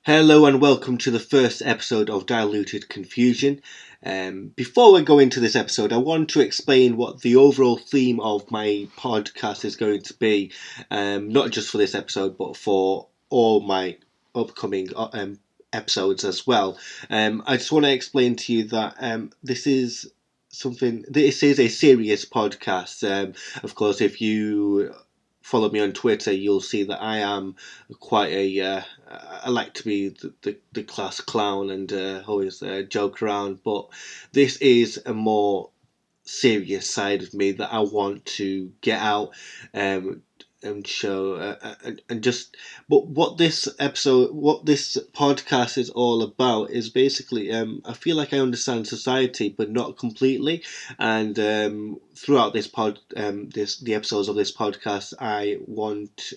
Hello and welcome to the first episode of Diluted Confusion. Before we go into this episode, I want to explain what the overall theme of my podcast is going to be, not just for this episode, but for all my upcoming episodes as well. I just want to explain to you that this is a serious podcast. Of course, if you follow me on Twitter, you'll see that I am quite I like to be the class clown and always joke around, but this is a more serious side of me that I want to get out um, and show and just. But what this podcast is all about is basically I feel like I understand society, but not completely. And throughout the episodes of this podcast, I want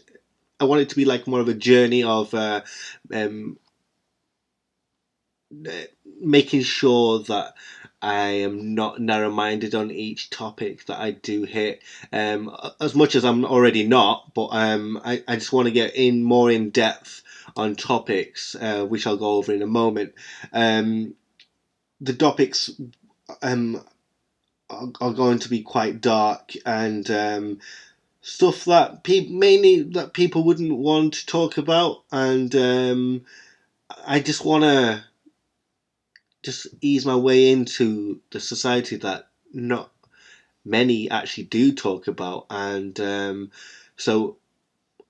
it to be like more of a journey of um, making sure that I am not narrow-minded on each topic that I do hit, as much as I'm already not. But I just want to get in more in depth on topics, which I'll go over in a moment. The topics are going to be quite dark and stuff that mainly that people wouldn't want to talk about, and I just want to just ease my way into the society that not many actually do talk about, and so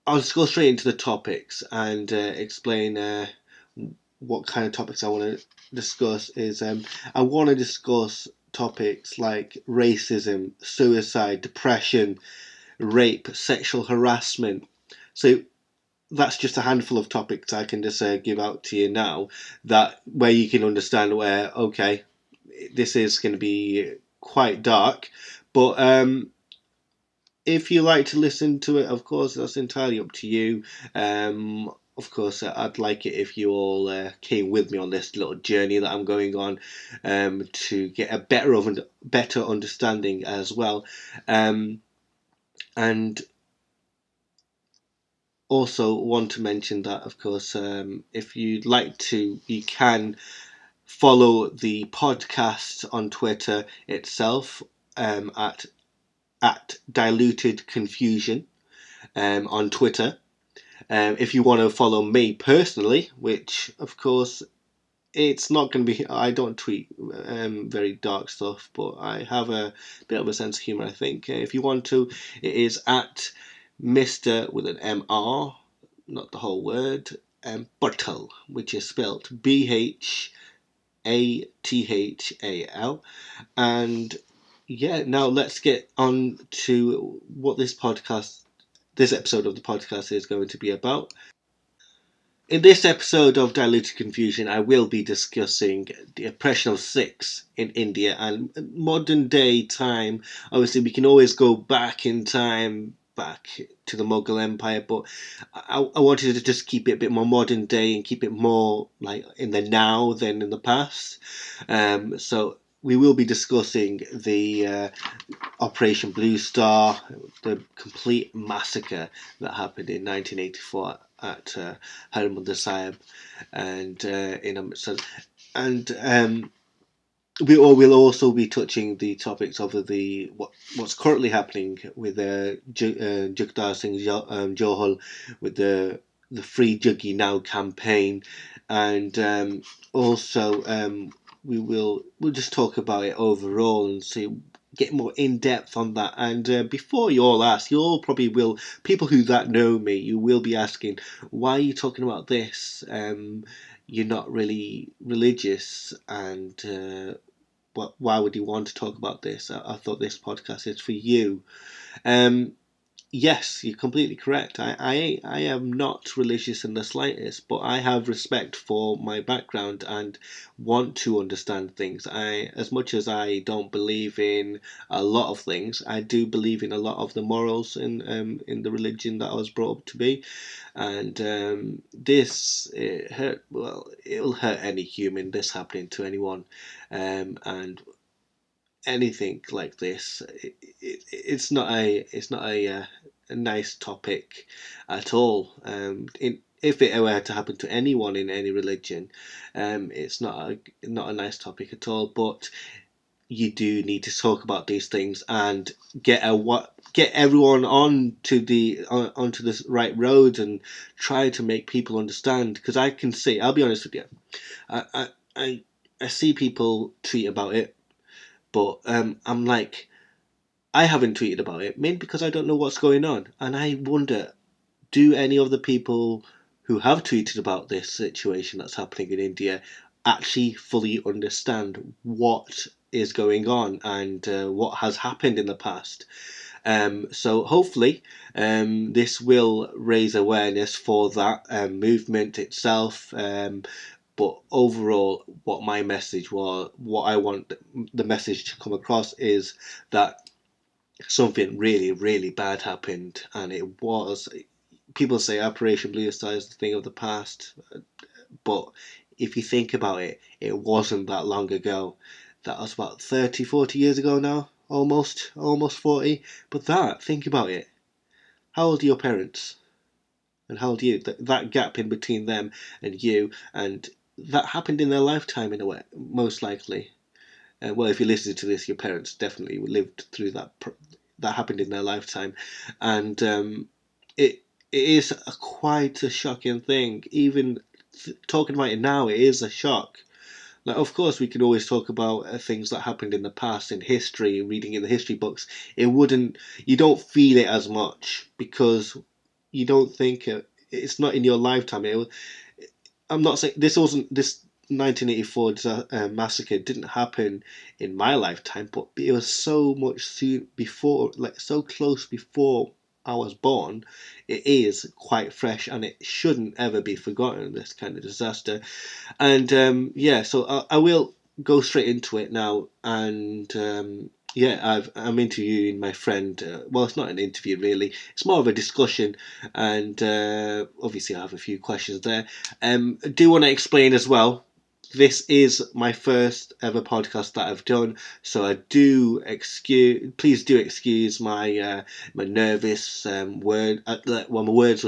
I'll just go straight into the topics and explain what kind of topics I want to discuss. I want to discuss topics like racism, suicide, depression, rape, sexual harassment. So that's just a handful of topics I can just give out to you now, that where you can understand where, okay, this is going to be quite dark, but if you like to listen to it, of course, that's entirely up to you. Of course, I'd like it if you all came with me on this little journey that I'm going on, to get a better understanding as well. And also want to mention that, of course, if you'd like to, you can follow the podcast on Twitter itself, at Diluted Confusion on Twitter. If you want to follow me personally, which of course it's not going to be, I don't tweet very dark stuff, but I have a bit of a sense of humour, I think. If you want to, it is at Mr. with an MR, not the whole word, Butthal, which is spelt Bhathal. And yeah, now let's get on to what this episode of the podcast is going to be about. In this episode of Diluted Confusion, I will be discussing the oppression of Sikhs in India and modern day time. Obviously, we can always go back in time, back to the Mughal Empire, but I wanted to just keep it a bit more modern day and keep it more like in the now than in the past. So we will be discussing the Operation Blue Star, the complete massacre that happened in 1984 at Sahib, and in Amritsar, and we will also be touching the topics of what's currently happening with Jagtar Singh Johal, with the Free Jaggi Now campaign, and also we'll just talk about it overall and see, get more in depth on that. And before you all ask, you all probably will, people who that know me, you will be asking, why are you talking about this? You're not really religious, and why would you want to talk about this? I thought this podcast is for you. Um, Yes, you're completely correct. I am not religious in the slightest, but I have respect for my background and want to understand things. As much as I don't believe in a lot of things, I do believe in a lot of the morals in the religion that I was brought up to be. And this, it hurt. Well, it'll hurt any human. This happening to anyone, and anything like this, it's not a nice topic at all. if it were to happen to anyone in any religion, it's not a nice topic at all. But you do need to talk about these things and get everyone onto the right road and try to make people understand. Because I can see, I'll be honest with you, I see people tweet about it, but I'm like, I haven't tweeted about it, mainly because I don't know what's going on, and I wonder, do any of the people who have tweeted about this situation that's happening in India actually fully understand what is going on and what has happened in the past? So hopefully, this will raise awareness for that movement itself. But overall, what my message was, what I want the message to come across is that something really, really bad happened, and it was. People say Operation Blue Star is the thing of the past, but if you think about it, it wasn't that long ago. That was about 30, 40 years ago now, almost 40. But think about it. How old are your parents? And how old are you? That gap in between them and you, and that happened in their lifetime in a way, most likely. Well, if you listen to this, your parents definitely lived through that. That happened in their lifetime, and it is quite a shocking thing. Even talking about it now, it is a shock. Like, of course, we can always talk about things that happened in the past in history, reading in the history books. You don't feel it as much because you don't think it's not in your lifetime. I'm not saying this 1984 massacre didn't happen in my lifetime, but it was so much soon before, like so close before I was born. It is quite fresh, and it shouldn't ever be forgotten. This kind of disaster, and so I will go straight into it now, and I'm interviewing my friend. Well, it's not an interview really; it's more of a discussion, and obviously I have a few questions there. I do want to explain as well. This is my first ever podcast that I've done, so please do excuse my my nervous word. Well, my words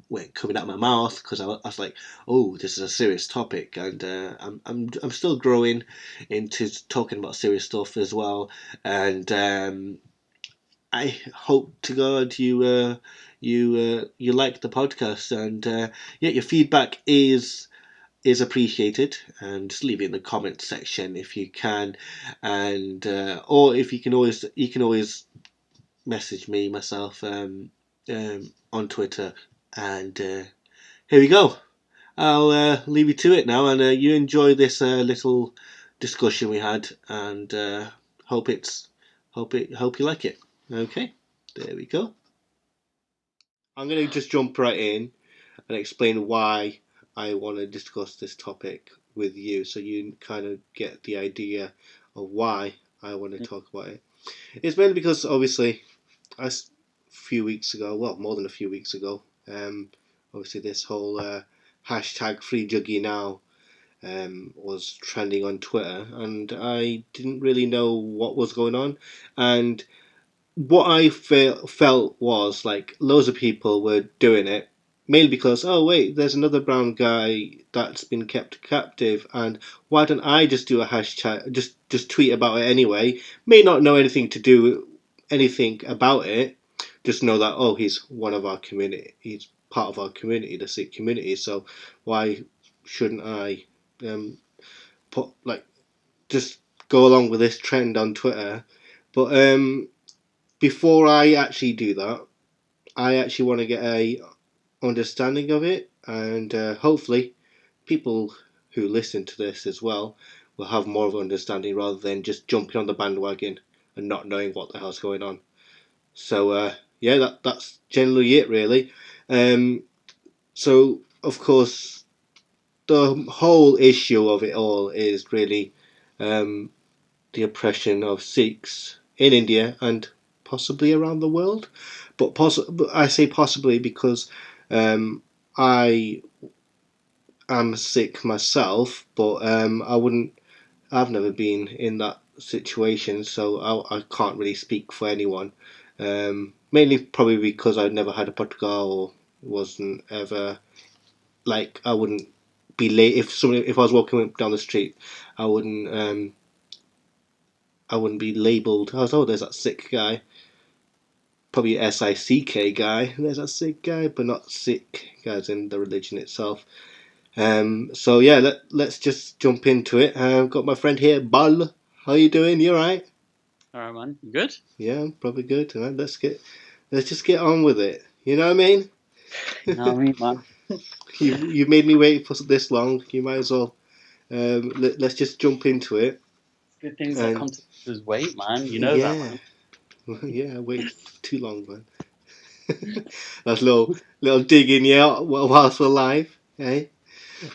weren't coming out of my mouth because I was like, oh, this is a serious topic, and I'm still growing into talking about serious stuff as well, and I hope to God you like the podcast, and your feedback is appreciated, and just leave it in the comment section if you can, and or if you can always message me myself on Twitter, and here we go. I'll leave you to it now, and you enjoy this little discussion we had, and hope you like it. Okay, there we go. I'm gonna just jump right in and explain why I want to discuss this topic with you, so you kind of get the idea of why I want to talk about it. It's mainly because obviously, a few weeks ago, well, more than a few weeks ago, obviously this whole hashtag Free Jaggi Now was trending on Twitter, and I didn't really know what was going on, and what I felt was like loads of people were doing it mainly because, oh wait, there's another brown guy that's been kept captive, and why don't I just do a hashtag, just tweet about it anyway? May not know anything about it, just know that, oh, he's one of our community, he's part of our community, the Sikh community. So why shouldn't I put like just go along with this trend on Twitter? But before I actually do that, I actually want to get a understanding of it, and hopefully people who listen to this as well will have more of an understanding rather than just jumping on the bandwagon and not knowing what the hell's going on. So that's generally it really. So of course the whole issue of it all is really the oppression of Sikhs in India and possibly around the world. But I say possibly because I am Sikh myself, but I've never been in that situation, so I can't really speak for anyone. Mainly probably because I'd never had a Patgar or wasn't ever like I wouldn't be late if I was walking down the street. I wouldn't be labelled. Oh, there's that Sikh guy. Probably Sick guy. There's that Sikh guy, but not Sikh guys in the religion itself. So yeah, let's just jump into it. I've got my friend here, Bal. How you doing? You alright? Alright, man. You good? Yeah, I'm probably good. Right, let's just get on with it. You know what I mean? You know what I mean, man? You made me wait for this long. You might as well. Let's just jump into it. Good things that come to lose weight, man. You know yeah. that, man. Yeah, I waited too long, man. That's little digging, yeah, whilst we're live, eh?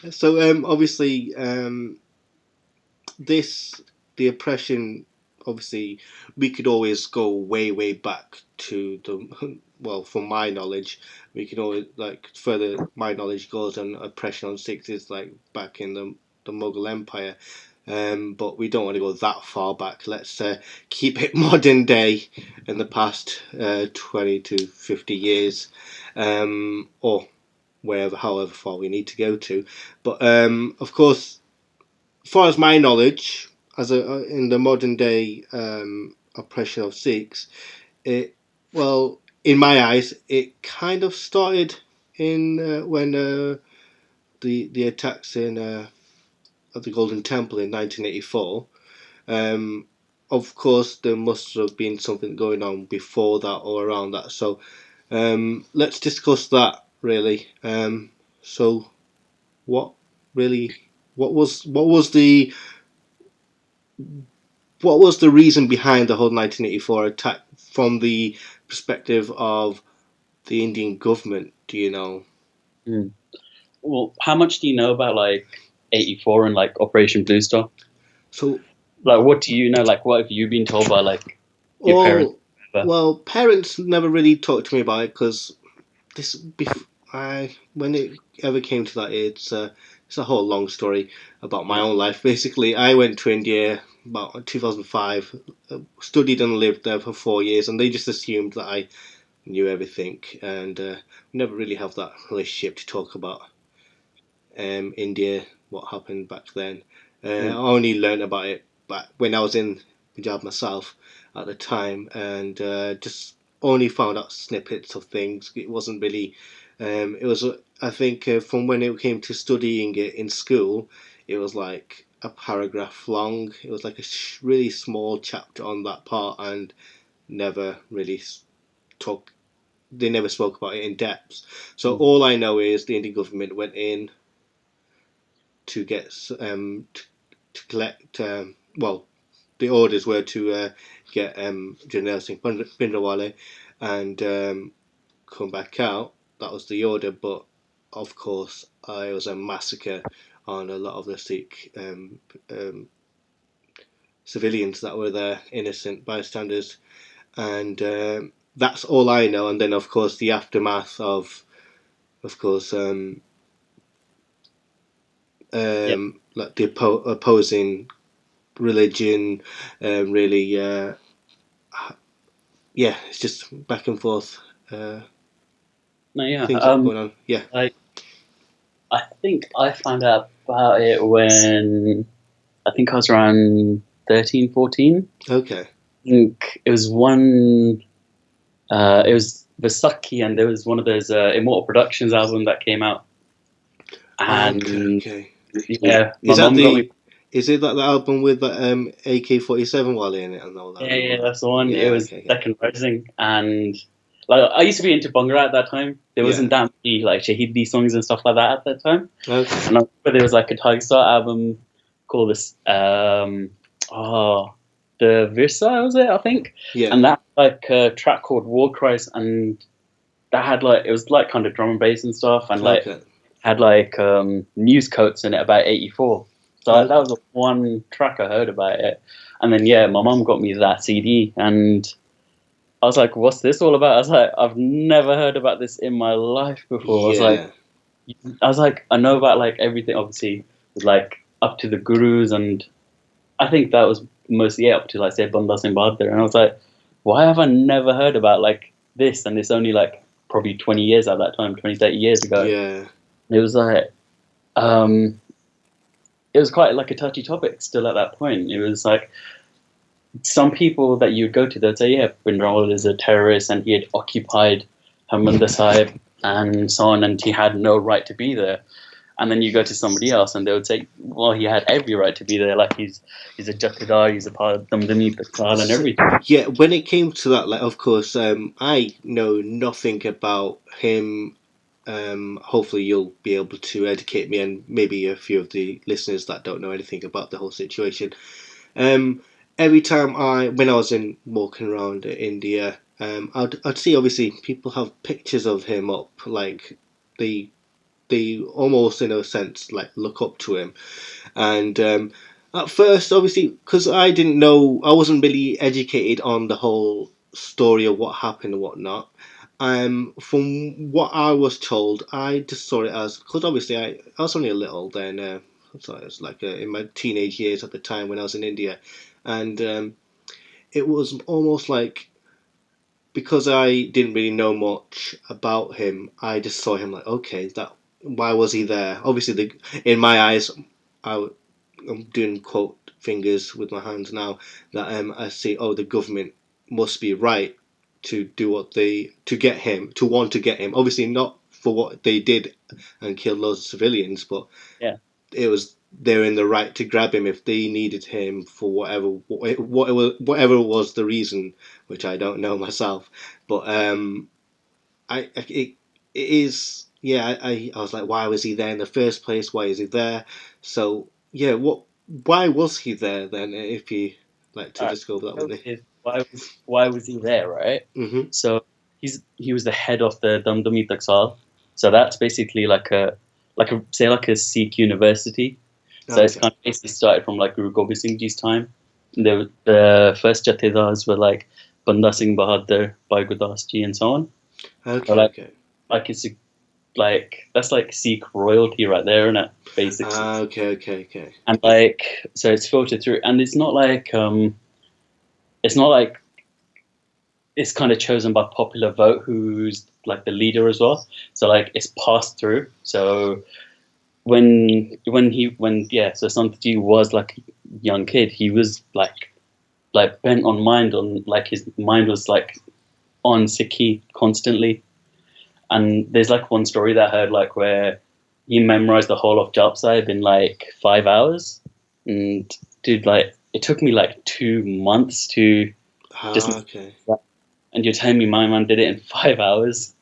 So obviously the oppression, obviously we could always go way back to the well, from my knowledge, we could always like further my knowledge goes on oppression on Sikhs is like back in the Mughal Empire. But we don't want to go that far back. Let's keep it modern day in the past 20 to 50 years, or however far we need to go to. But of course, as far as my knowledge, in the modern day oppression of Sikhs, in my eyes, it kind of started in when the attacks in at the Golden Temple in 1984. Of course, there must have been something going on before that or around that. So let's discuss that really. So what really what was the reason behind the whole 1984 attack from the perspective of the Indian government? Do you know? Well, how much do you know about like 84 and like Operation Blue Star? So, like, what do you know? Like, what have you been told by like your parents? Well, parents never really talked to me about it because when it ever came to that, it's a whole long story about my own life. Basically, I went to India about 2005, studied and lived there for 4 years, and they just assumed that I knew everything, and never really have that relationship to talk about India, what happened back then. I only learned about it back when I was in Punjab myself at the time, and just only found out snippets of things. It wasn't really. It was, I think, from when it came to studying it in school, it was like a paragraph long. It was like a really small chapter on that part, and never really they never spoke about it in depth. So all I know is the Indian government went in to get to collect. The orders were to get Jarnail Singh Bhindranwale and come back out. That was the order, but of course it was a massacre on a lot of the Sikh civilians that were there, innocent bystanders, and that's all I know. And then of course the aftermath of course like the opposing religion, really it's just back and forth. Things going on. Yeah. I think I found out about it when I think I was around 13, 14. Okay. I think it was one. It was Vasaki, and there was one of those Immortal Productions album that came out. And okay. Yeah, my mum got me. Is it that the album with the AK-47 Wale in it and all that? Yeah, that's the one. Yeah, it was Second Rising, and like I used to be into Bhangra at that time. There wasn't that many like Shahidi songs and stuff like that at that time. Okay. And I remember there was like a Tiger Star album called this the Virsa, was it? I think. Yeah. And that like a track called War Cries, and that had like it was like kind of drum and bass and stuff, and like had like news coats in it about 84. So that was the one track I heard about it. And then, my mum got me that CD, and I was like, what's this all about? I was like, I've never heard about this in my life before. Yeah. I was like, I know about like everything, obviously, like up to the gurus, and I think that was mostly up to like, say, Banda Singh Bahadur. And I was like, why have I never heard about like this? And it's only like probably 20 years at that time, 20, 30 years ago. Yeah. it was like, it was quite like a touchy topic still at that point. It was like some people that you'd go to, they'd say, yeah, Bhindranwale is a terrorist and he had occupied Harmandir Sahib and so on, and he had no right to be there. And then you go to somebody else and they would say, well, he had every right to be there. Like he's a Jatidar, he's a part of Damdami Paksal and everything. Yeah, when it came to that, like, of course, I know nothing about him. Hopefully you'll be able to educate me and maybe a few of the listeners that don't know anything about the whole situation. Every time when I was walking around India, I'd see obviously people have pictures of him up, like they almost in a sense like look up to him, and at first obviously because I didn't know, I wasn't really educated on the whole story of what happened and whatnot. From what I was told, I just saw it as, because obviously I was only a little then. So it was like in my teenage years at the time when I was in India, and it was almost like, because I didn't really know much about him, I just saw him like, okay, that, why was he there? Obviously, in my eyes, I'm doing quote fingers with my hands now, that I see, oh, the government must be right to do what they, to want to get him. Obviously, not for what they did and killed loads of civilians, but Yeah. it was, they're in the right to grab him if they needed him for whatever was the reason, which I don't know myself. But it is, yeah. I was like, why was he there in the first place? Why is he there? So yeah, why was he there then? If you like to just go over that with me. Why was he there, right? Mm-hmm. So he was the head of the Damdami Taksal. So that's basically like a Sikh university. So it's kind of basically started from like Guru Gobind Singh Ji's time. The first Jathedars were like Banda Singh Bahadur, Bhai Gurdas Ji, and so on. Okay. So like it's like, that's like Sikh royalty right there, isn't it? Basically. Okay. And like, so it's filtered through, and it's not like it's kind of chosen by popular vote who's like the leader as well. So like it's passed through. So when Santji was like a young kid, he was like bent on like his mind was like on Sikhi constantly. And there's like one story that I heard like where he memorized the whole of Jap Sahib in like 5 hours. And dude, like it took me like 2 months to okay. And you're telling me my man did it in 5 hours?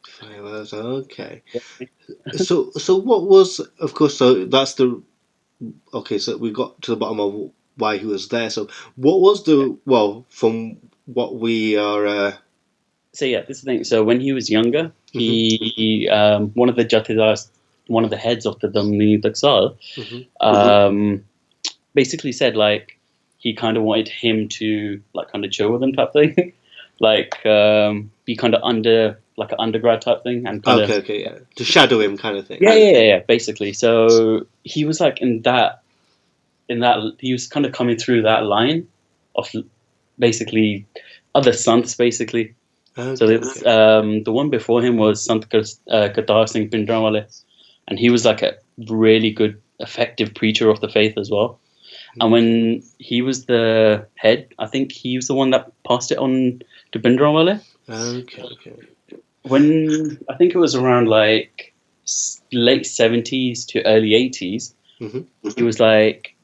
5 hours, okay. So what was, of course, so that's the, okay, so we got to the bottom of why he was there. So what was well, from what we are... So yeah, this is the thing. So when he was younger, he, one of the Jathedars, one of the heads of the Damni Daksal, basically said like he kind of wanted him to like kind of chill with him type thing. Like be kind of like an undergrad type thing, and to shadow him kind of thing. Yeah, basically. So he was like in that he was kind of coming through that line of basically other sants basically. So there was, the one before him was Sant Jagtar Singh Bhindranwale, and he was like a really good, effective preacher of the faith as well. And when he was the head, I think he was the one that passed it on to Bhindranwale. Okay. When I think it was around like late 70s to early 80s, he was like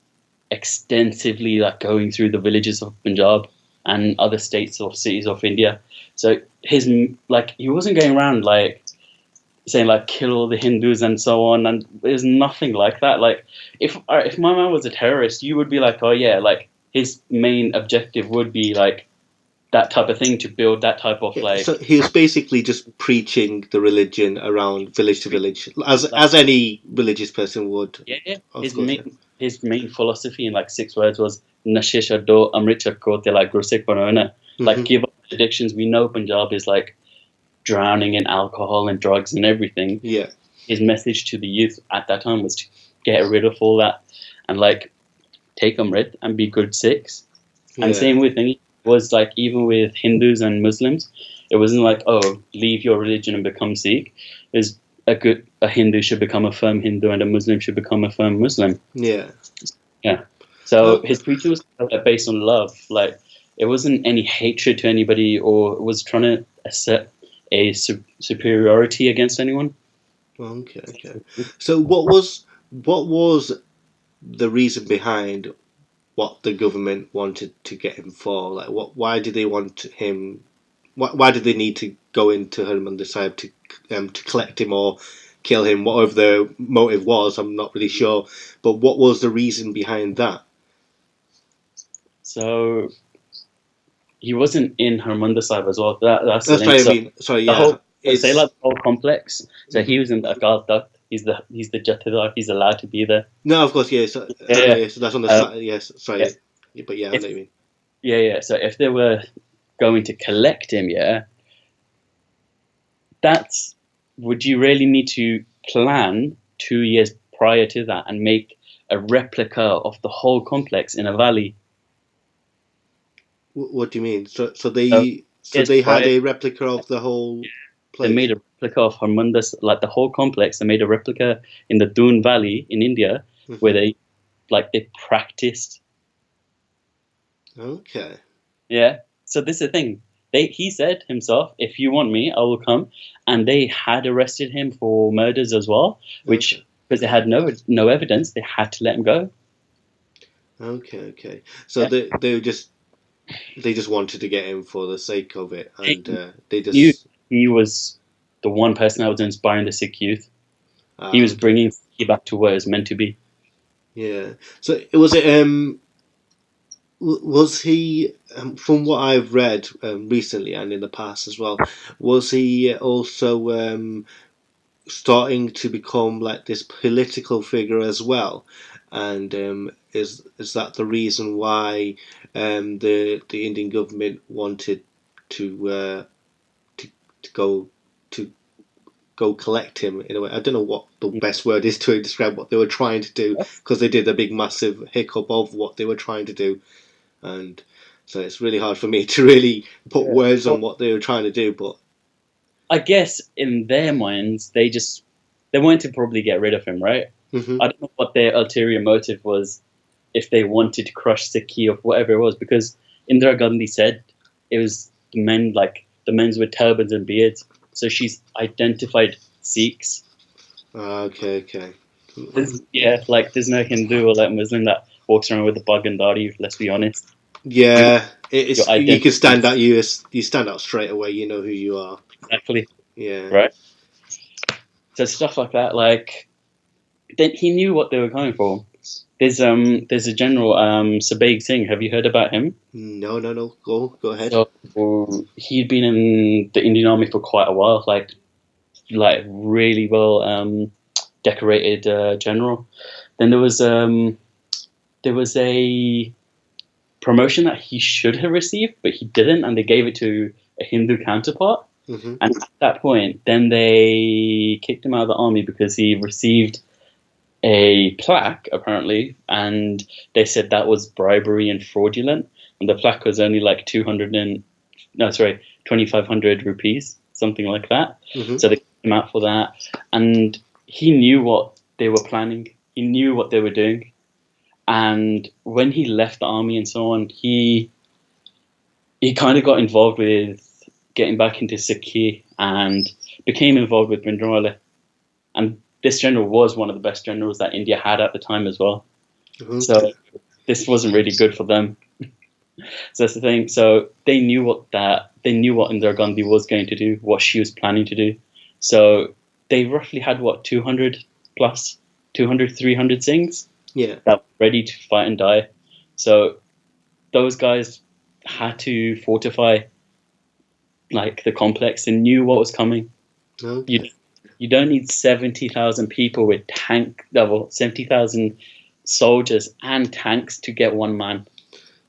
extensively like going through the villages of Punjab and other states or cities of India. So his like he wasn't going around like saying like kill all the Hindus and so on, and there's nothing like that. Like if my man was a terrorist, you would be like, oh yeah, like his main objective would be like that type of thing, to build that type of like. So he was basically just preaching the religion around village to village, as any religious person would. Yeah. His main philosophy in like 6 words was Nashe Shaddo Amrit Chakko Tela Gursikh Banona. Like give up addictions. We know Punjab is like drowning in alcohol and drugs and everything. Yeah. His message to the youth at that time was to get rid of all that and like take Amrit and be good Sikhs. And same with him was like, even with Hindus and Muslims, it wasn't like, oh, leave your religion and become Sikh. Is a Hindu should become a firm Hindu and a Muslim should become a firm Muslim. Yeah. Yeah. So his preaching was based on love. Like, it wasn't any hatred to anybody or was trying to assert a superiority against anyone. Okay. So what was the reason behind what the government wanted to get him for? Like, why did they want him? Why did they need to go into Harmandir Sahib to collect him or kill him? Whatever the motive was, I'm not really sure. But what was the reason behind that? So he wasn't in Harmandir Sahib as well. That's the thing. What I mean. Sorry, yeah. Say like the whole complex. So he was in the Govt. He's the Jagtar. He's allowed to be there. No, of course, yeah. So, so that's on the side. Yes, sorry, yeah. But yeah, I know what you mean. Yeah. So if they were going to collect him, would you really need to plan 2 years prior to that and make a replica of the whole complex in a valley? What do you mean? So they had a replica of the whole place? They made a replica of Harmandir, like the whole complex. They made a replica in the Doon Valley in India, where they practiced. Okay. Yeah. So this is the thing. He said himself, "If you want me, I will come." And they had arrested him for murders as well, which because they had no evidence, they had to let him go. Okay. So they just wanted to get him for the sake of it, and they just he was the one person that was inspiring the Sikh youth. He was bringing Sikh back to where it was meant to be. Yeah. So was he, from what I've read recently and in the past as well, was he also starting to become like this political figure as well? And is that the reason why the Indian government wanted to go collect him in a way? I don't know what the best word is to describe what they were trying to do, because they did a big massive hiccup of what they were trying to do, and so it's really hard for me to really put words on what they were trying to do. But I guess in their minds, they wanted to probably get rid of him, right? Mm-hmm. I don't know what their ulterior motive was, if they wanted to crush Sikhi or whatever it was, because Indira Gandhi said it was the men with turbans and beards. So she's identified Sikhs. Okay. There's no Hindu or Muslim that walks around with a bug and dadi. Let's be honest. Yeah, you can stand out. You stand out straight away. You know who you are. Exactly. Yeah. Right. So stuff like that. Like, then he knew what they were going for. There's a general Sahib Singh. Have you heard about him? No. Go ahead. So he'd been in the Indian Army for quite a while. Like really well decorated general. Then there was a promotion that he should have received, but he didn't, and they gave it to a Hindu counterpart. Mm-hmm. And at that point, then they kicked him out of the army because he received a plaque, apparently, and they said that was bribery and fraudulent. And the plaque was only like 2,500 rupees, something like that. Mm-hmm. So they kicked him out for that. And he knew what they were planning. He knew what they were doing. And when he left the army and so on, he kind of got involved with getting back into Sikhi and became involved with Bhindranwale. And this general was one of the best generals that India had at the time as well. Mm-hmm. So this wasn't really good for them. So that's the thing. So they knew what Indira Gandhi was going to do, what she was planning to do. So they roughly had 200 plus 300 Singhs. Yeah. That were ready to fight and die. So those guys had to fortify the complex and knew what was coming. Okay. You don't need 70,000 people with 70,000 soldiers and tanks to get one man.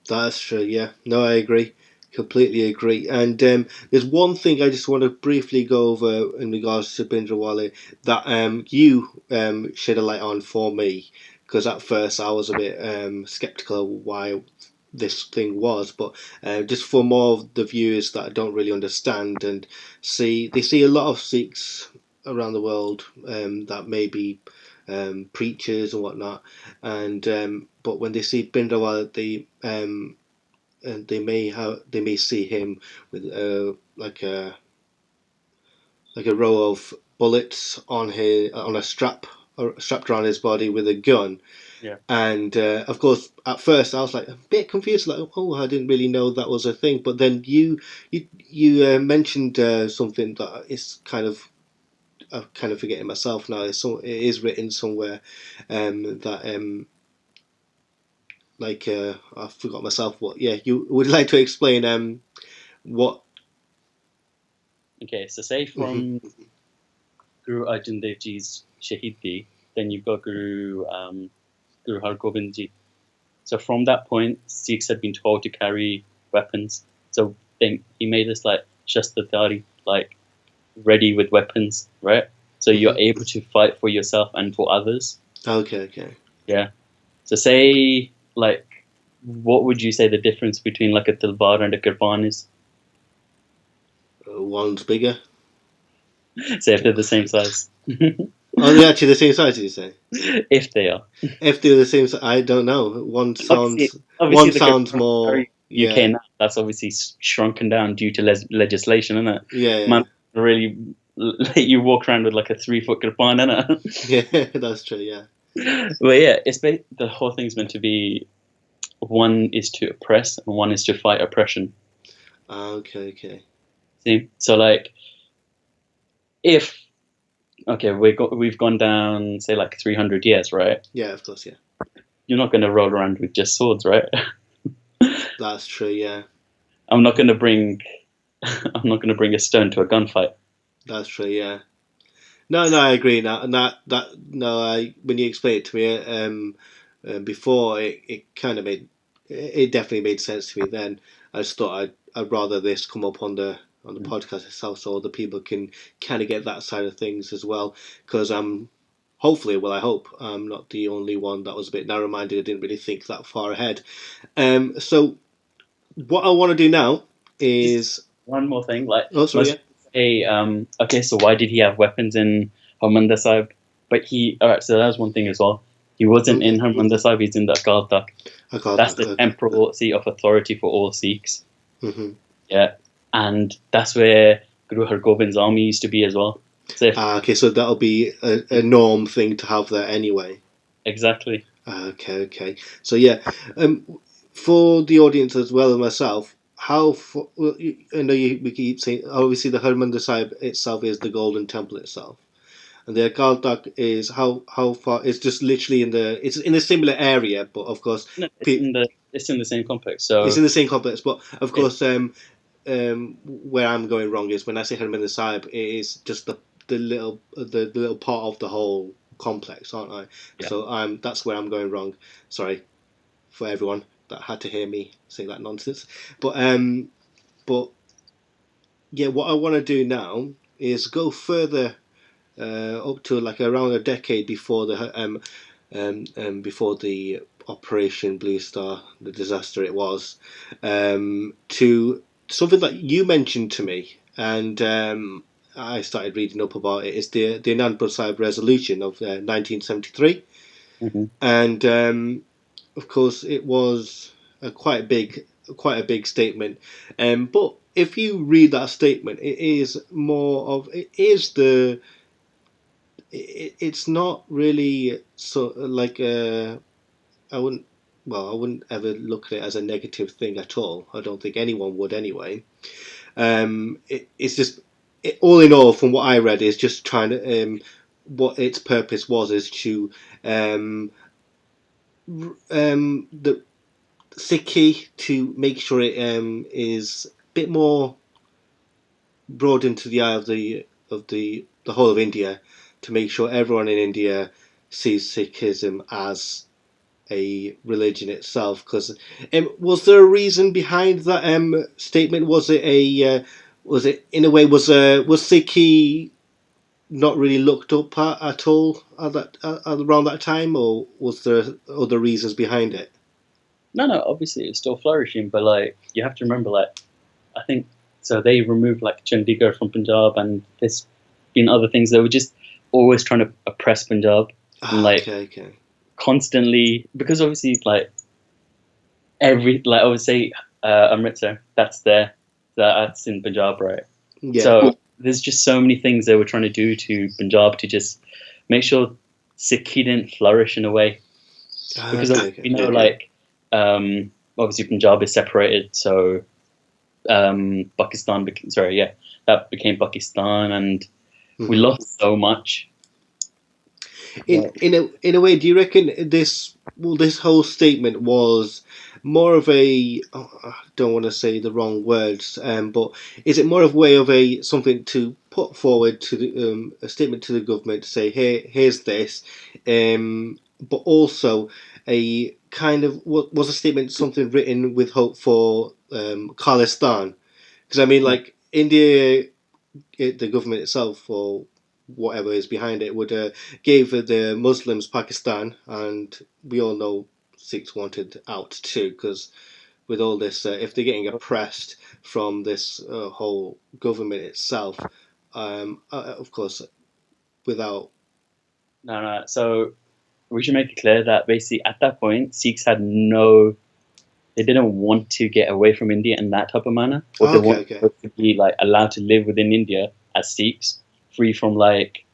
That's true, yeah. No, I agree. Completely agree. And there's one thing I just want to briefly go over in regards to Bhindranwale that you shed a light on for me, because at first I was a bit sceptical of why this thing was, but just for more of the viewers that don't really understand and they see a lot of Sikhs around the world that may be preachers and whatnot, and but when they see Bhindranwale, they may see him with like a row of bullets on a strap strapped around his body with a gun. Yeah. And of course, at first I was like a bit confused, like, oh, I didn't really know that was a thing. But then you mentioned something that is I'm kind of forgetting myself now. It is written somewhere that I forgot myself. What? Yeah, you would like to explain what? Okay, so say from Guru Arjan Dev Ji's Shahidi, then you've got Guru Har Gobind Ji. So from that point, Sikhs had been told to carry weapons. So then he made us like Shastradhari, like ready with weapons, right? So you're able to fight for yourself and for others. Okay. Yeah. So say, like, what would you say the difference between like a tilwar and a kirpan is? One's bigger. Say if they're the same size. Oh, they're actually the same size, did you say? If they are. If they're the same size, I don't know. One sounds more. UK now, that's obviously shrunken down due to legislation, isn't it? Yeah. Man, really let you walk around with like a 3-foot kirpan, innit? Yeah, that's true. Yeah. But yeah, the whole thing's meant to be one is to oppress and one is to fight oppression. Okay. See, so like we've gone down say like 300 years, right? Yeah, of course. Yeah. You're not going to roll around with just swords, right? That's true. Yeah. I'm not going to bring a stone to a gunfight. That's true. Yeah. No, I agree. Now, and when you explained it to me before, it kind of it definitely made sense to me. Then I just thought I'd rather this come up on the podcast itself, so other people can kind of get that side of things as well. Because I hope I'm not the only one that was a bit narrow-minded. I didn't really think that far ahead. So what I want to do now is just one more thing. Like, oh, sorry. Yeah. Okay, so why did he have weapons in Harmandir Sahib? But alright, so that was one thing as well. He wasn't in Harmandir Sahib, he's in the Akal Takht. That's the temporal seat of authority for all Sikhs. Mm-hmm. Yeah, and that's where Guru Har Gobind's army used to be as well. So so that'll be a norm thing to have there anyway. Exactly. Okay. So yeah, for the audience as well as myself, I know we keep saying obviously the Harmandir Sahib itself is the Golden Temple itself, and the Akal Takht is how far? It's just literally it's in a similar area, but of course it's in the same complex. So it's in the same complex, but of course where I'm going wrong is when I say Harmandir Sahib, it is just the little part of the whole complex, aren't I? Yeah. So that's where I'm going wrong. Sorry for everyone that had to hear me say that nonsense. But yeah, what I want to do now is go further up to like around a decade before the Operation Blue Star, the disaster it was, to something that you mentioned to me, and I started reading up about it. It's the Anandpur Sahib resolution of 1973, and of course, it was quite a big statement. But if you read that statement, it's not really so like I wouldn't ever look at it as a negative thing at all. I don't think anyone would anyway. It's just all in all, from what I read, is just trying to what its purpose was is to the Sikh to make sure it is a bit more broad into the eye of the whole of India, to make sure everyone in India sees Sikhism as a religion itself. Because was there a reason behind that statement? Was it in a way was Sikh not really looked up at all around that time, or was there other reasons behind it? No, obviously it's still flourishing, but like you have to remember, like I think so they removed like Chandigarh from Punjab and this been other things. They were just always trying to oppress Punjab and like constantly, because obviously like I would say Amritsar, that's in Punjab, right? Yeah. So there's just so many things they were trying to do to Punjab to just make sure Sikhi didn't flourish in a way. Because like obviously Punjab is separated, so Pakistan that became Pakistan, and we lost so much. In a way, do you reckon this whole statement was more of I don't want to say the wrong words, but is it more of a way of something to put forward to a statement to the government to say, here's this, but also a kind of was a statement something written with hope for Khalistan? Because I mean, like India, the government itself or whatever is behind it would gave the Muslims Pakistan, and we all know Sikhs wanted out too, because with all this, if they're getting oppressed from this whole government itself, of course, without. No. So we should make it clear that basically at that point, Sikhs had they didn't want to get away from India in that type of manner, or they wanted to be like allowed to live within India as Sikhs, free from like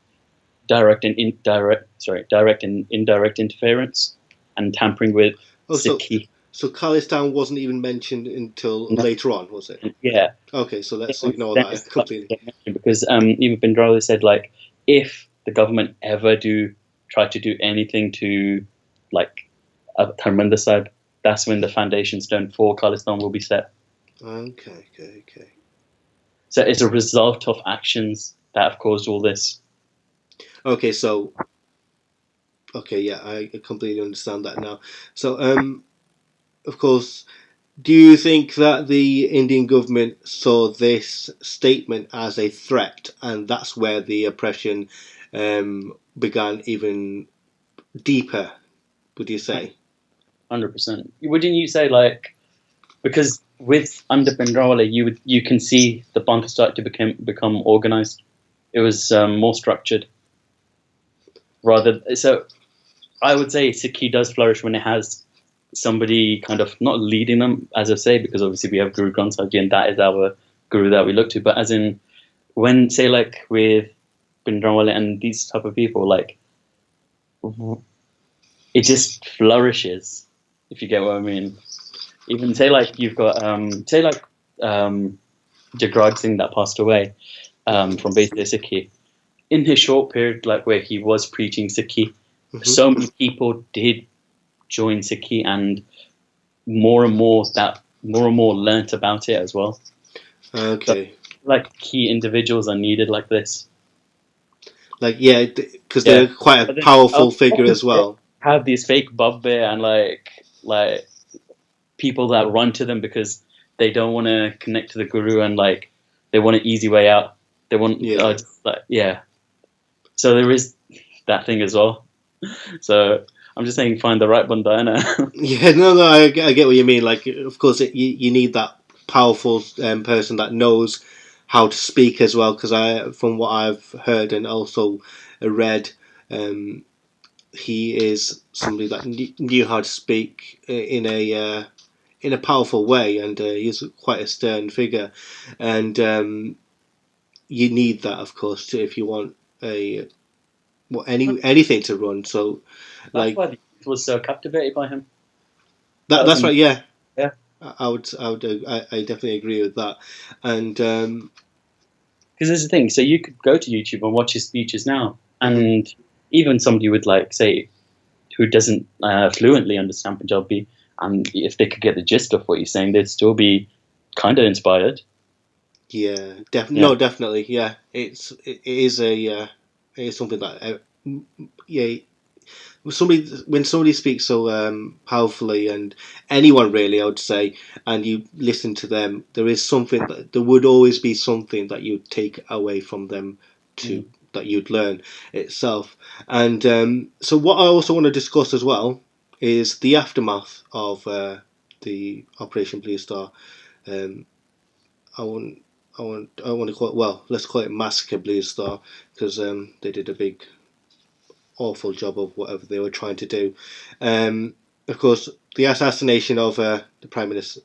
direct and indirect interference and tampering with Sikhi. So Khalistan wasn't even mentioned until later on, was it? Yeah. Okay, so let's ignore that completely. Because even Bhindranwale said, like, if the government ever try to do anything to, like, Harmandir Sahib, that's when the foundation stone for Khalistan will be set. Okay. So it's a result of actions that have caused all this. Okay, yeah, I completely understand that now. So, of course, do you think that the Indian government saw this statement as a threat, and that's where the oppression began even deeper? Would you say? 100%. Wouldn't you say, like, because under Bhindranwale, you can see the Bangla start to become organized. It was more structured. So I would say Sikhi does flourish when it has somebody kind of not leading them, as I say, because obviously we have Guru Granth Sahib Ji, and that is our guru that we look to. But as in, when, say, like with Bhindranwale and these type of people, like, it just flourishes, if you get what I mean. Even say like you've got Jagtar Singh that passed away from basically Sikhi. In his short period, like where he was preaching Sikhi, so many people did join Sikhi, and more and more learnt about it as well. Okay. So, like key individuals are needed like this. Like because they're quite a powerful figure as well. Have these fake bugbear and like people that run to them because they don't want to connect to the guru and like they want an easy way out. They want So there is that thing as well. So I'm just saying, find the right bandana. I get what you mean. Like, of course, you need that powerful person that knows how to speak as well. Because from what I've heard and also read, he is somebody that knew how to speak in a powerful way, and he's quite a stern figure, and you need that, of course, if you want anything to run. So that's why the youth was so captivated by him. That's right. Yeah. I definitely agree with that, and because there's the thing. So you could go to YouTube and watch his speeches now, and even somebody would like say who doesn't fluently understand Punjabi, and if they could get the gist of what he's saying, they'd still be kind of inspired. Yeah, definitely. Yeah, it is something that when somebody speaks so powerfully, and anyone really, I would say, and you listen to them, there would always be something that you'd take away from them that you'd learn itself. And so what I also want to discuss as well is the aftermath of the Operation Blue Star. I want to call it, well, let's call it Massacre Blue Star, because they did a big awful job of whatever they were trying to do. Of course, the assassination of the Prime Minister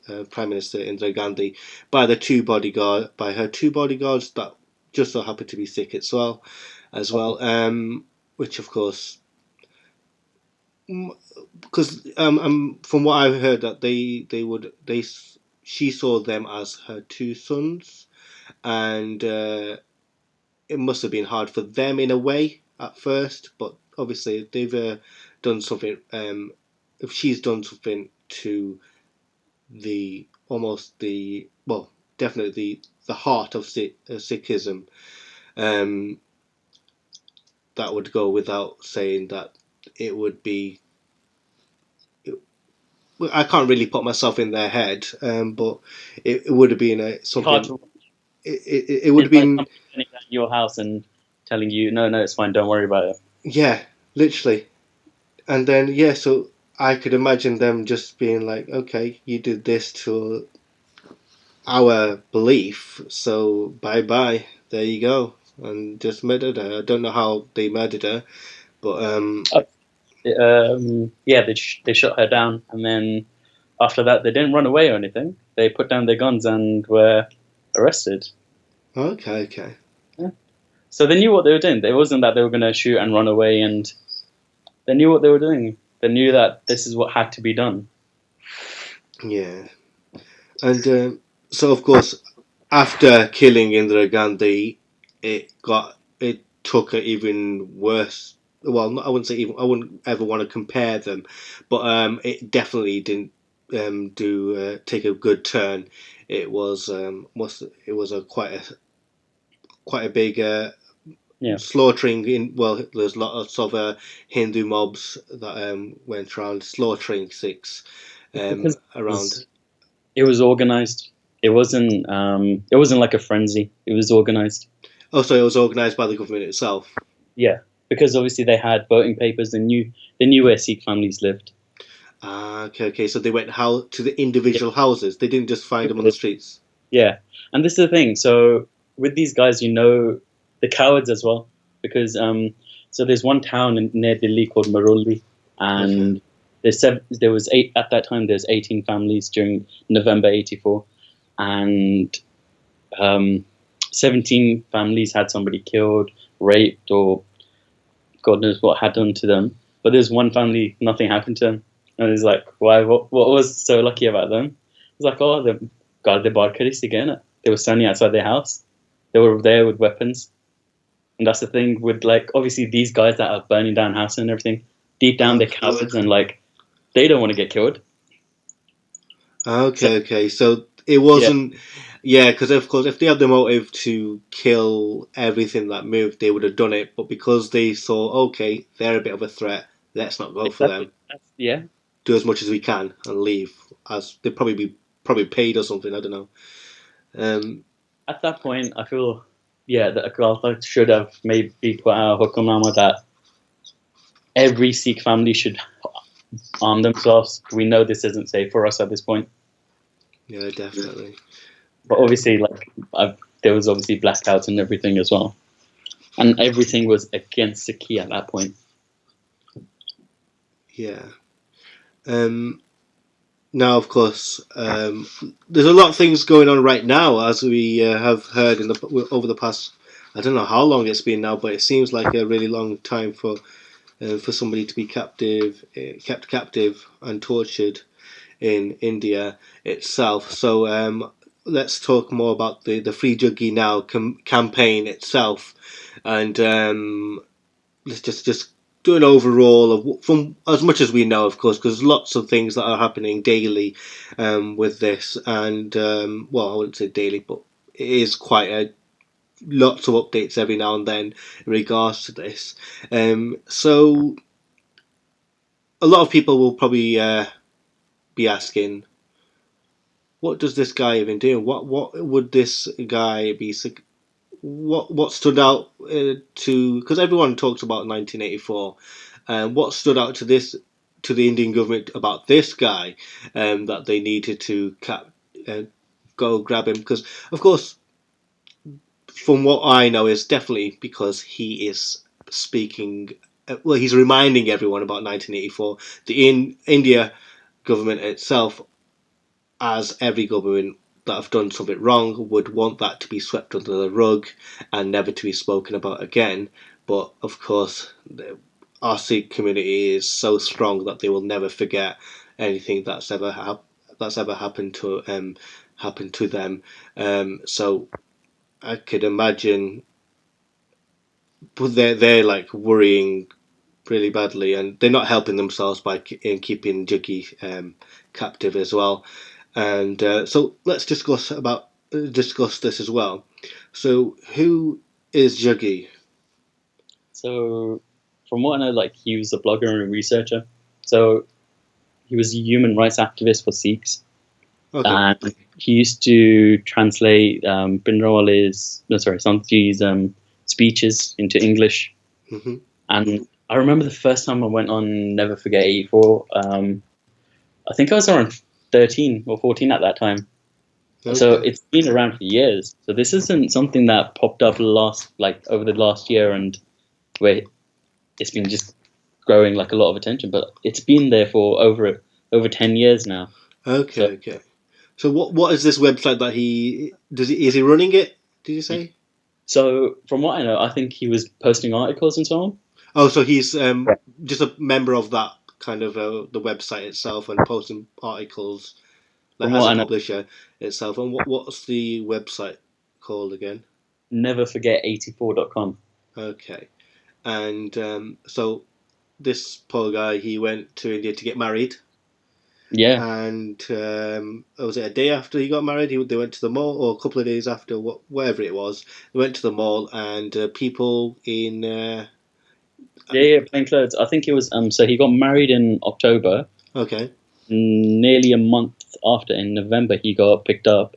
Indira Gandhi by her two bodyguards that just so happened to be Sikh as well, which of course, because from what I've heard that she saw them as her two sons, and it must have been hard for them in a way at first, but obviously they've done something. If she's done something to definitely the heart of Sikhism, that would go without saying that it would be. I can't really put myself in their head, but it would have been something. It would have been like in your house and telling you, no, it's fine, don't worry about it. Yeah, literally. And then so I could imagine them just being like, okay, you did this to our belief, so bye bye. There you go, and just murdered her. I don't know how they murdered her, but they shot her down, and then after that, they didn't run away or anything. They put down their guns and were arrested. Okay. Yeah. So they knew what they were doing. It wasn't that they were going to shoot and run away, and they knew what they were doing. They knew that this is what had to be done. Yeah, and so of course, after killing Indira Gandhi, it took an even worse. Well, I wouldn't say even. I wouldn't ever want to compare them, but it definitely didn't take a good turn. It was quite a big slaughtering in. Well, there's lots of Hindu mobs that went around slaughtering Sikhs around. It was organized. It wasn't like a frenzy. It was organized. Oh, so it was organised by the government itself. Yeah, because obviously they had voting papers. They knew where Sikh families lived. Okay. So they went to the individual houses. They didn't just find them on the streets. Yeah, and this is the thing. So with these guys, the cowards as well, because so there's one town near Delhi called Maroli, and there was 18 families during November '84, and 17 families had somebody killed, raped, or God knows what had done to them. But there's one family, nothing happened to them. And it's like, why? What was so lucky about them? It's like, oh, they got the barkadis again. They were standing outside their house. They were there with weapons. And that's the thing with, like, obviously these guys that are burning down houses and everything, deep down they're cowards and, like, they don't want to get killed. Okay. So it wasn't... Yeah, because of course, if they had the motive to kill everything that moved, they would have done it. But because they saw, okay, they're a bit of a threat, let's not go for them. Yeah. Do as much as we can and leave. As they'd probably paid or something. I don't know. At that point, I feel, that Khalsa should have maybe put out a hukamnama that every Sikh family should arm themselves. We know this isn't safe for us at this point. Yeah, definitely. But obviously, there was obviously blackouts and everything as well, and everything was against the key at that point. Yeah. Now, of course, there's a lot of things going on right now, as we have heard over the past. I don't know how long it's been now, but it seems like a really long time for somebody to be kept captive and tortured in India itself. So let's talk more about the Free Jaggi Now campaign itself, and let's just do an overall of from as much as we know, of course, because lots of things that are happening daily with this, and I wouldn't say daily, but it is quite lots of updates every now and then in regards to this. So a lot of people will probably be asking, what does this guy even do? What would this guy be? What stood out because everyone talks about 1984. What stood out to the Indian government about this guy that they needed to go grab him? Because of course from what I know, is definitely because he is speaking. Well, he's reminding everyone about 1984. The India government itself, as every government that have done something wrong, would want that to be swept under the rug and never to be spoken about again. But of course, our Sikh community is so strong that they will never forget anything that's ever happened to them. So I could imagine, but they're like worrying really badly, and they're not helping themselves by keeping Jaggi captive as well. And so let's discuss this as well. So who is Jaggi? So, from what I know, like he was a blogger and a researcher. So he was a human rights activist for Sikhs, Okay. and he used to translate Santji's speeches into English. Mm-hmm. And I remember the first time I went on Never Forget 84. I think I was around 13 or 14 at that time. Okay. So it's been around for years. So this isn't something that popped up over the last year and where it's been just growing like a lot of attention. But it's been there for over 10 years now. Okay. So what is this website that is he running it? Did you say? So from what I know, I think he was posting articles and so on. Oh, so he's just a member of that kind of the website itself and posting articles, like as a publisher itself. And what's the website called again? Neverforget84.com. Okay. And so this poor guy, he went to India to get married. Yeah. And was it a day after he got married? They went to the mall, or a couple of days after, whatever it was. They went to the mall, and people in plain clothes. I think it was. So he got married in October. Okay. Nearly a month after, in November, he got picked up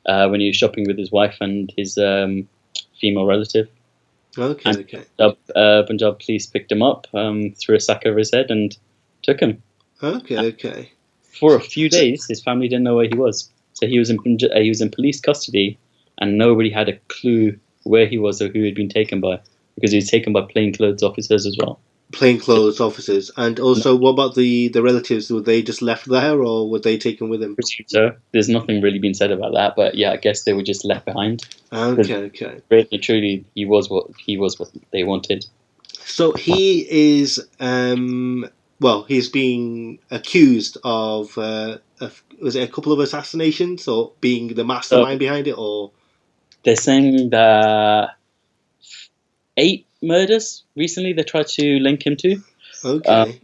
when he was shopping with his wife and his female relative. Okay. Punjab police picked him up, threw a sack over his head, and took him. Okay. For a few days, his family didn't know where he was. So he was in police custody, and nobody had a clue where he was or who he'd been taken by, because he was taken by plainclothes officers as well. Plainclothes officers, and also, what about the relatives? Were they just left there, or were they taken with him? So there's nothing really been said about that, but yeah, I guess they were just left behind. Okay. Really, truly, he was what they wanted. So he is he's being accused of was it a couple of assassinations, or being the mastermind behind it, or they're saying that 8 murders recently they tried to link him to. Okay.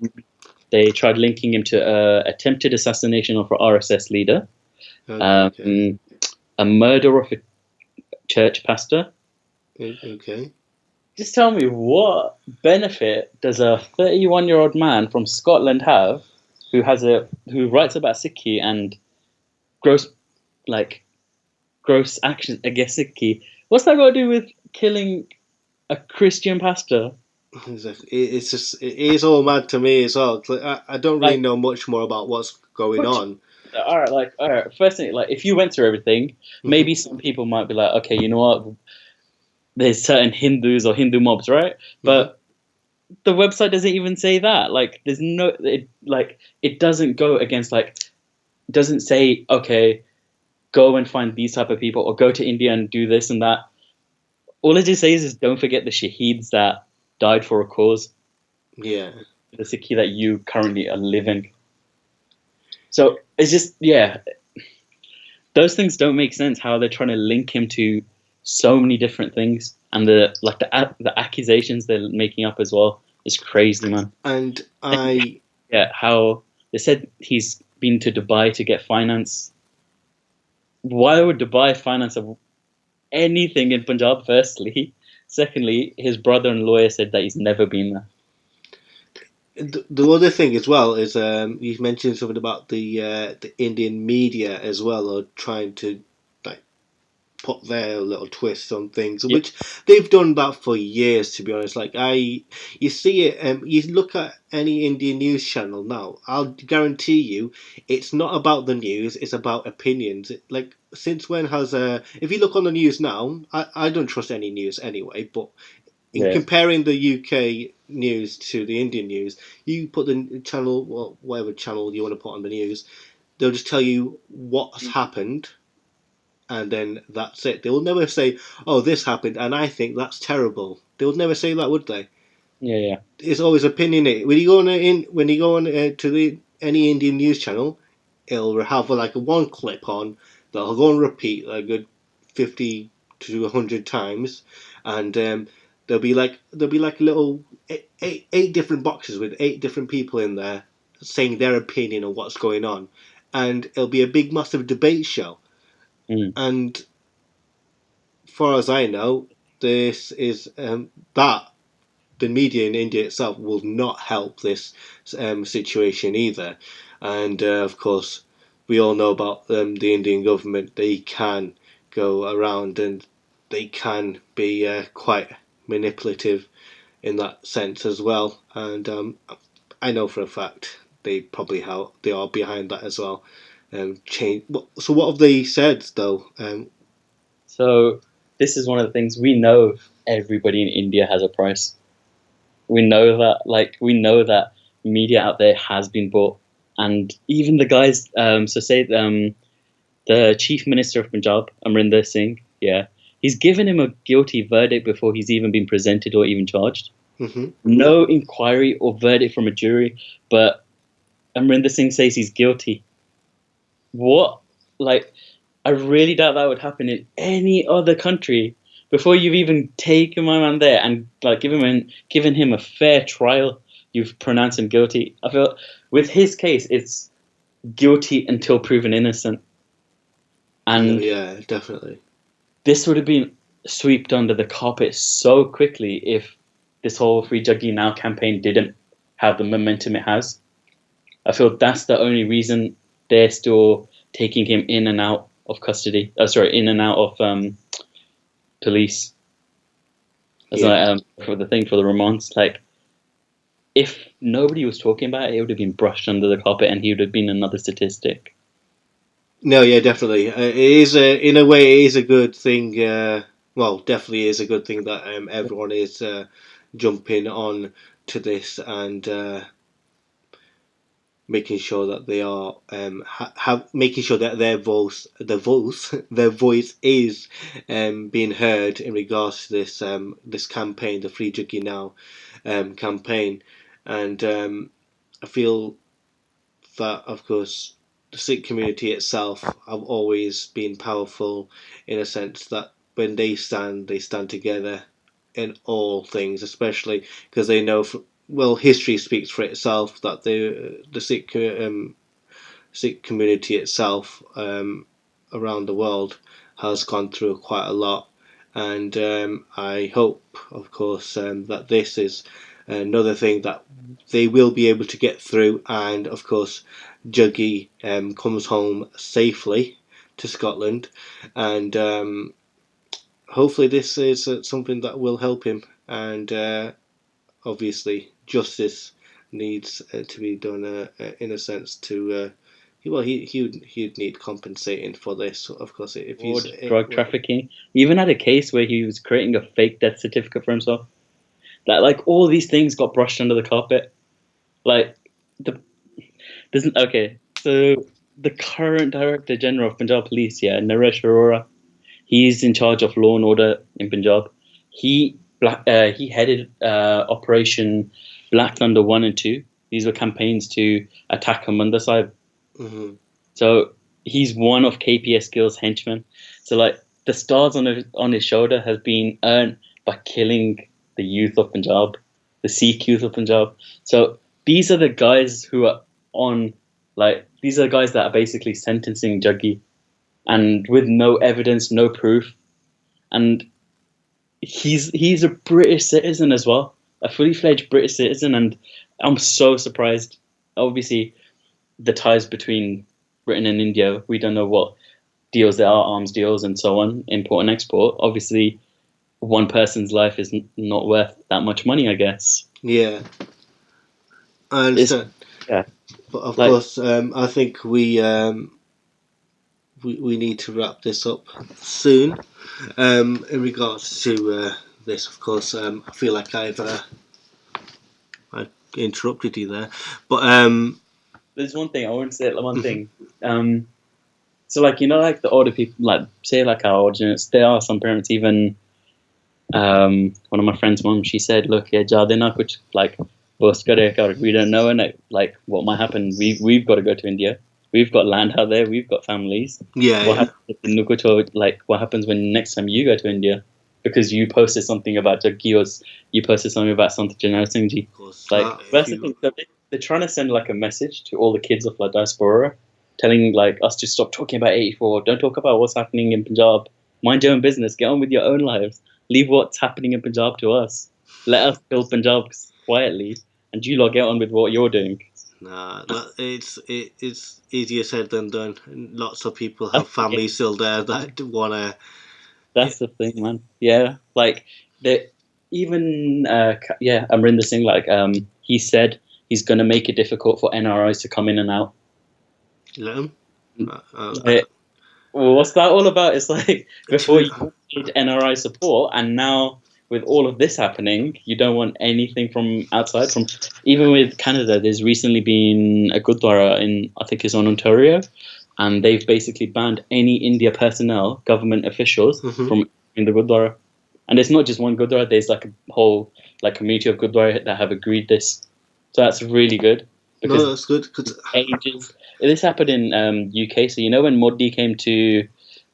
They tried linking him to attempted assassination of an RSS leader, Okay. A murder of a church pastor. Okay. Just tell me, what benefit does a 31-year-old man from Scotland have who writes about Sikhi and gross actions against Sikhi? What's that got to do with killing a Christian pastor? It's just, it is all mad to me as well. I don't really know much more about what's going on. All right. First thing, if you went through everything, maybe some people might be like, okay, you know what? There's certain Hindus or Hindu mobs, right? But the website doesn't even say that. There's no, it doesn't go against, doesn't say, okay, go and find these type of people, or go to India and do this and that. All it just says is, don't forget the shaheeds that died for a cause. Yeah. The Sikhi that you currently are living. So it's just, yeah, those things don't make sense. How they're trying to link him to so many different things, and the accusations they're making up as well is crazy, man. And how they said he's been to Dubai to get finance. Why would Dubai finance anything in Punjab? Firstly, secondly, his brother and lawyer said that he's never been there. The other thing as well is you mentioned something about the Indian media as well, or trying to put their little twist on things, which they've done that for years, to be honest. Like you see it. You look at any Indian news channel now. I'll guarantee you, it's not about the news. It's about opinions. Like since when has if you look on the news now, I don't trust any news anyway. But in comparing the UK news to the Indian news, you put the channel, well, whatever channel you want to put on the news, they'll just tell you what's happened. And then that's it. They will never say, "Oh, this happened, and I think that's terrible." They would never say that, would they? Yeah. It's always opinionated. When you go on to any Indian news channel, it'll have like a one clip on that'll go and repeat like a good 50 to 100 times, and there'll be like little eight different boxes with 8 different people in there saying their opinion on what's going on, and it'll be a big massive debate show. And far as I know, this is that the media in India itself will not help this situation either. And of course, we all know about the Indian government. They can go around and they can be quite manipulative in that sense as well. And I know for a fact they are behind that as well. Change. So what have they said though? So this is one of the things we know. Everybody in India has a price. We know that. We know that media out there has been bought, and even the guys. The Chief Minister of Punjab, Amrinder Singh. Yeah, he's given him a guilty verdict before he's even been presented or even charged. Mm-hmm. No inquiry or verdict from a jury, but Amrinder Singh says he's guilty. What? I really doubt that would happen in any other country. Before you've even taken my man there and given him a fair trial, you've pronounced him guilty. I feel with his case, it's guilty until proven innocent. And yeah, definitely. This would have been swept under the carpet so quickly if this whole Free Jaggi Now campaign didn't have the momentum it has. I feel that's the only reason they're still taking him in and out of custody. In and out of police. For the remands. If nobody was talking about it, it would have been brushed under the carpet, and he would have been another statistic. No, yeah, definitely. It is in a way, it is a good thing. Definitely is a good thing that everyone is jumping on to this and making sure that they are making sure that their voice is being heard in regards to this campaign, the Free Jaggi Now campaign, and I feel that, of course, the Sikh community itself have always been powerful in a sense that when they stand together in all things, especially because they know, history speaks for itself, that the Sikh community itself around the world has gone through quite a lot, and I hope, of course, that this is another thing that they will be able to get through, and of course Jaggi comes home safely to Scotland, and hopefully this is something that will help him, and obviously justice needs to be done in a sense to he'd need compensating for this, of course, if he's drug trafficking. He even had a case where he was creating a fake death certificate for himself. That all these things got brushed under the carpet. So the current Director General of Punjab Police, Naresh Arora, he's in charge of law and order in Punjab. He headed Operation Black Thunder 1 and 2. These were campaigns to attack Amanda Sahib. Mm-hmm. So he's one of KPS Gill's henchmen. So the stars on his shoulder has been earned by killing the youth of Punjab, the Sikh youth of Punjab. So these are the guys who are these are the guys that are basically sentencing Jaggi, and with no evidence, no proof. And he's a British citizen as well, a fully fledged British citizen, and I'm so surprised. Obviously, the ties between Britain and India, we don't know what deals that are arms deals and so on, import and export. Obviously, one person's life is not worth that much money, I guess. Yeah, I understand. Yeah, but of course, I think we need to wrap this up soon. In regards to this, of course, I feel like I interrupted you there, but there's one thing I want to say. One thing. So like like the older people, like say like our audience, there are some parents. Even one of my friend's mom, she said, "Look, yeah, jadena kuch like we don't know, and like what might happen. We've got to go to India. We've got land out there. We've got families. Yeah. What happens when next time you go to India? Because you posted something about Jaggi, or you posted something about Jarnail Singh Ji. Like that's the thing. So they're trying to send like a message to all the kids of like diaspora, telling like us to stop talking about 84. Don't talk about what's happening in Punjab. Mind your own business. Get on with your own lives. Leave what's happening in Punjab to us. Let us build Punjab quietly, and you lot get on with what you're doing." Nah, it's easier said than done. Lots of people have families still there that wanna. That's the thing, man. Yeah, like even Amrinder Singh, like he said he's gonna make it difficult for NRIs to come in and out. Let them. Well, what's that all about? It's like before you need NRI support, and now with all of this happening, you don't want anything from outside. From even with Canada, there's recently been a Gurdwara in, I think it's on Ontario, and they've basically banned any India personnel, government officials, from in the Gurdwara. And it's not just one Gurdwara. There's like a whole like community of Gurdwara that have agreed this. So that's really good. Because no, that's good. Ages. This happened in UK. So when Modi came to,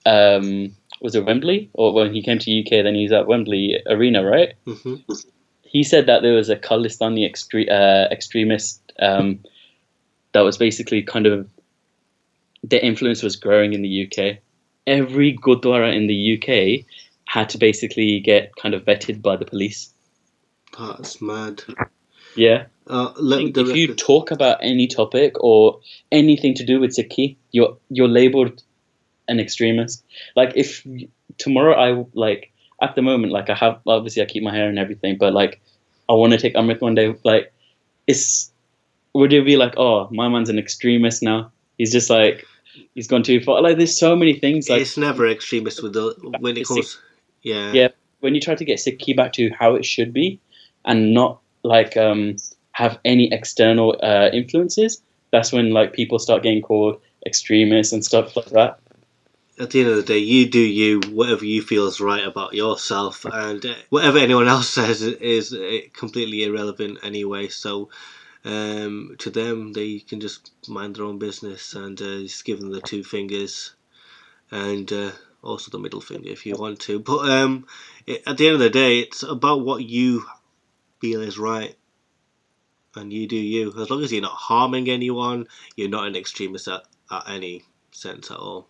was it Wembley? Or when he came to UK, then he was at Wembley Arena, right? Mm-hmm. He said that there was a Khalistani extremist that was basically kind of, their influence was growing in the UK. Every Gurdwara in the UK had to basically get kind of vetted by the police. That's mad. Yeah. If you talk about any topic or anything to do with Sikhi, you're labeled an extremist. Like if tomorrow at the moment, like I have, obviously I keep my hair and everything, but like I want to take Amrit one day, like would it be like, oh, my man's an extremist now? He's just like, he's gone too far. Like there's so many things. Like it's never extremist when it comes. Yeah. When you try to get Sikhi back to how it should be, and not like have any external influences, that's when like people start getting called extremists and stuff like that. At the end of the day, you do you, whatever you feel is right about yourself, and whatever anyone else says is completely irrelevant anyway. So to them, they can just mind their own business and just give them the two fingers and also the middle finger if you want to. But at the end of the day, it's about what you feel is right. And you do you. As long as you're not harming anyone, you're not an extremist at any sense at all.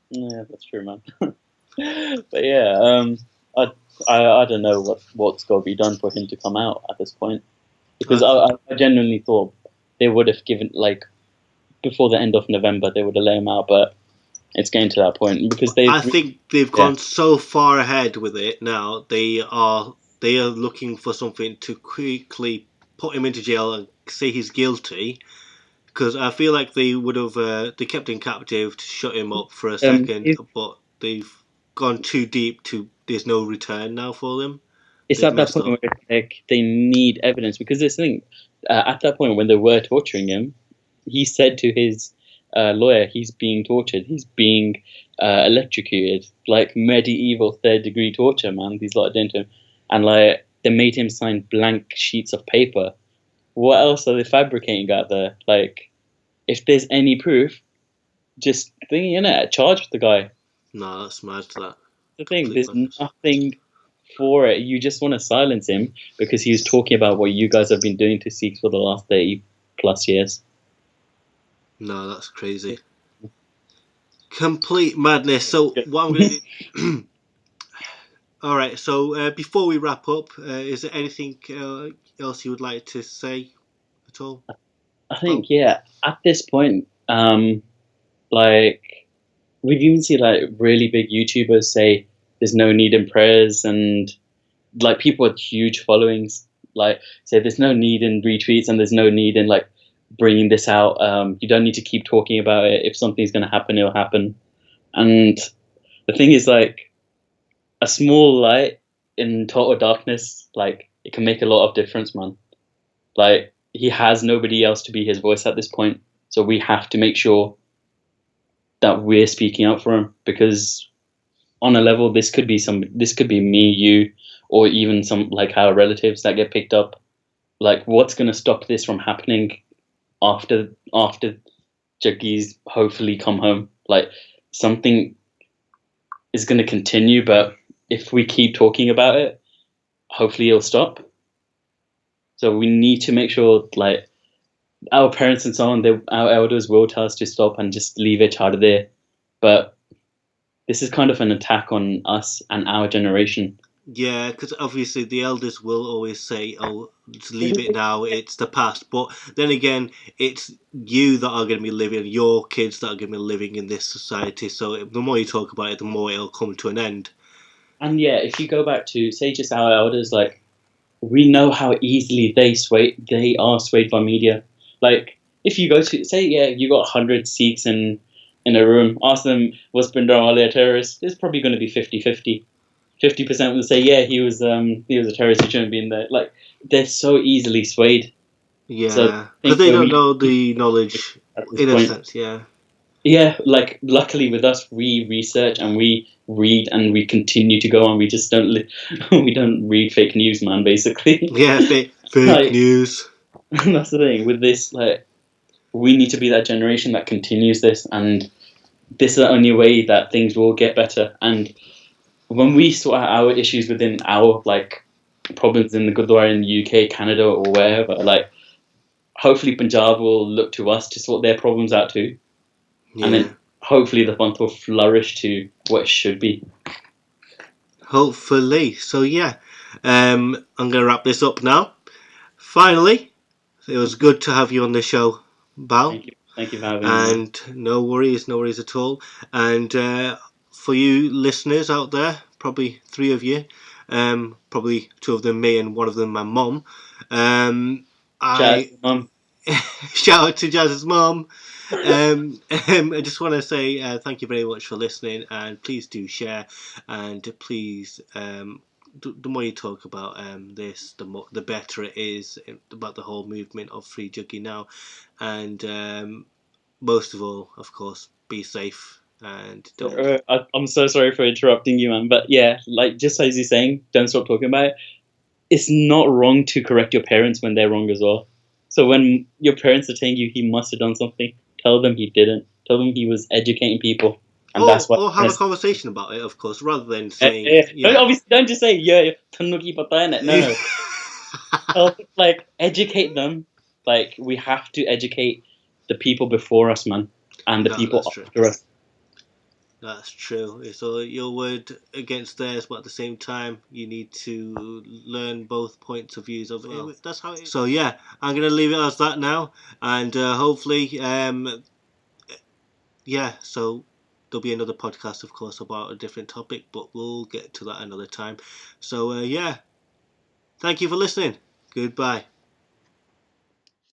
Yeah, that's true, man. But yeah, I don't know what's got to be done for him to come out at this point, because I genuinely thought they would have given, like, before the end of November they would have let him out, but it's getting to that point because I think they've gone so far ahead with it now. They are looking for something to quickly put him into jail and say he's guilty, because I feel like they would have they kept him captive to shut him up for a second, but they've gone too deep to there's no return now for them. It's at that point where like they need evidence, because this thing at that point when they were torturing him, he said to his lawyer he's being tortured, he's being electrocuted, like medieval 3rd degree torture, man. These lot are doing to him, and like they made him sign blank sheets of paper. What else are they fabricating out there? Like, if there's any proof, just charge the guy. No, that's mad. That the thing. There's nothing for it. You just want to silence him because he was talking about what you guys have been doing to Sikhs for the last 30+ years. No, that's crazy. Complete madness. So what I'm going to do... All right, so before we wrap up, is there anything else you would like to say at all? I think, at this point, like, we've even seen like really big YouTubers say there's no need in prayers, and like people with huge followings like say there's no need in retweets and there's no need in like bringing this out. You don't need to keep talking about it. If something's going to happen, it'll happen. And the thing is, like, a small light in total darkness, like, it can make a lot of difference, man. Like, he has nobody else to be his voice at this point, so we have to make sure that we're speaking out for him, because on a level, this could be me, you, or even some like our relatives that get picked up. Like, what's going to stop this from happening after Jaggi's hopefully come home? Like, something is going to continue, but if we keep talking about it, hopefully it'll stop. So we need to make sure, like, our parents and so on, our elders will tell us to stop and just leave it out of there. But this is kind of an attack on us and our generation. Yeah, because obviously the elders will always say, "Oh, just leave it now. It's the past." But then again, it's you that are going to be living, your kids that are going to be living in this society. So the more you talk about it, the more it'll come to an end. And yeah, if you go back to say just our elders, like, we know how easily they are swayed by media. Like, if you go to say, yeah, you got 100 Sikhs in a room, ask them, was Bhindranwale a terrorist? It's probably going to be 50-50. 50% will say, yeah, he was a terrorist, he shouldn't be in there. Like, they're so easily swayed. Yeah, because they don't know the knowledge in a sense. Yeah. Yeah, like, luckily with us, we research and we read and we continue to go on. We just don't we don't read fake news, man. Basically. Yeah, fake like, news. That's the thing with this. Like, we need to be that generation that continues this, and this is the only way that things will get better. And when we sort out our issues within our like problems in the Gurdwara in the UK, Canada, or wherever, like, hopefully Punjab will look to us to sort their problems out too. Yeah. And then hopefully the fund will flourish to what it should be. Hopefully. So yeah, I'm going to wrap this up now. Finally, it was good to have you on the show, Bal. Thank you for having me. And no worries at all. And for you listeners out there, probably 3 of you, probably 2 of them me and 1 of them my mum. Shout out to Jazz's mum. I just want to say thank you very much for listening, and please do share, and please the more you talk about this, the better it is about the whole movement of Free Jaggi Now, and most of all, of course, be safe and don't. I'm so sorry for interrupting you, man, but yeah, like, just as you're saying, don't stop talking about it. It's not wrong to correct your parents when they're wrong as well. So when your parents are telling you he must have done something, tell them he didn't. Tell them he was educating people. And that's what. Or have a conversation about it, of course, rather than saying. Yeah. Obviously, don't just say, yeah, no. Like, educate them. Like, we have to educate the people before us, man, and the people after us. That's true. So your word against theirs, but at the same time, you need to learn both points of views of it. That's how it is. So yeah, I'm gonna leave it as that now, and hopefully, yeah. So there'll be another podcast, of course, about a different topic, but we'll get to that another time. So yeah, thank you for listening. Goodbye.